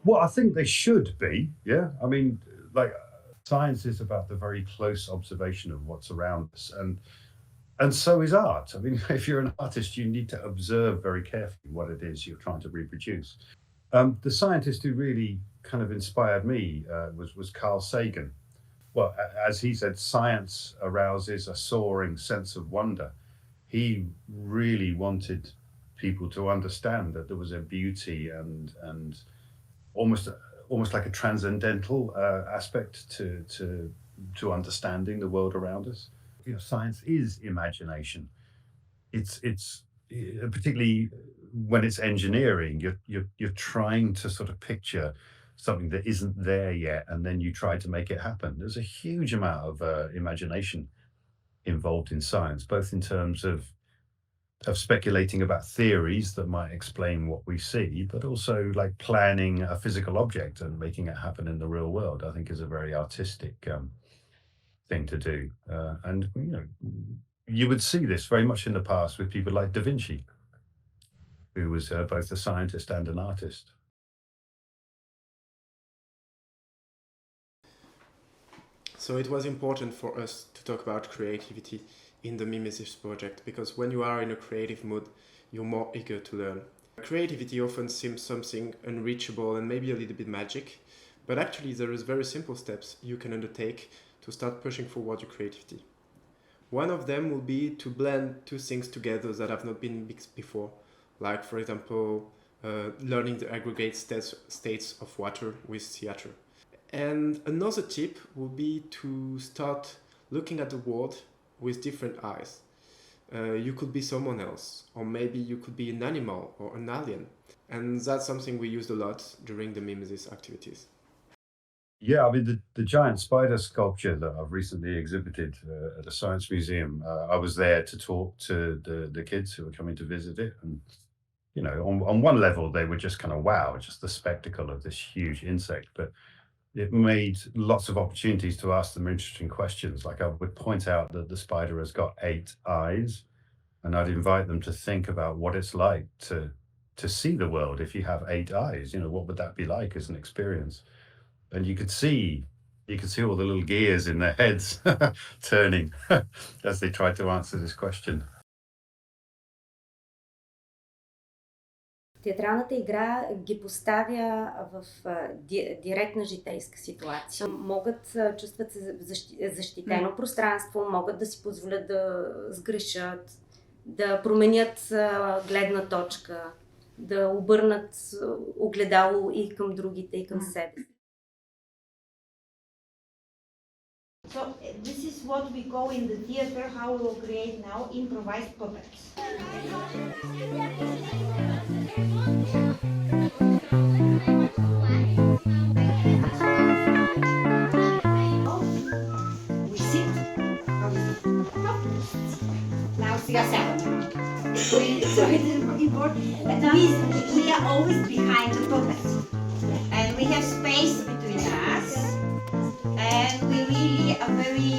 Well, I think they should be. Yeah, I mean, like science is about the very close observation of what's around us, and so is art. I mean, if you're an artist, you need to observe very carefully what it is you're trying to reproduce. The scientist who really kind of inspired me was Carl Sagan. Well, as he said, science arouses a soaring sense of wonder. He really wanted people to understand that there was a beauty and almost almost like a transcendental aspect to understanding the world around us. You know, science is imagination. It's particularly when it's engineering, you're trying to sort of picture something that isn't there yet, and then you try to make it happen. There's a huge amount of imagination involved in science, both in terms of speculating about theories that might explain what we see, but also like planning a physical object and making it happen in the real world. I think is a very artistic thing to do, and you know, you would see this very much in the past with people like Da Vinci, who was both a scientist and an artist. So it was important for us to talk about creativity in the Mimesis project because when you are in a creative mood, you're more eager to learn. Creativity often seems something unreachable and maybe a little bit magic, but actually there is very simple steps you can undertake to start pushing forward your creativity. One of them will be to blend two things together that have not been mixed before, like for example, learning the aggregate states of water with theater. And another tip would be to start looking at the world with different eyes. You could be someone else, or maybe you could be an animal or an alien. And that's something we used a lot during the Mimesis activities. Yeah, I mean the giant spider sculpture that I've recently exhibited at a science museum. I was there to talk to the kids who were coming to visit it, and you know, on one level they were just kind of wow, just the spectacle of this huge insect, but it made lots of opportunities to ask them interesting questions. Like I would point out that the spider has got 8 eyes, and I'd invite them to think about what it's like to see the world if you have 8 eyes. You know, what would that be like as an experience? And you could see all the little gears in their heads turning as they tried to answer this question. Театралната игра ги поставя в директна житейска ситуация. Могат чувстват се защитено пространство, могат да си позволят да сгрешат, да променят гледна точка, да обърнат огледало и към другите, и към себе си. So this is what we call in the theater, how we will create now improvised puppets. We sit. Now see yourself. So it is important. We are always behind the puppet, and we have space between us. And we really are very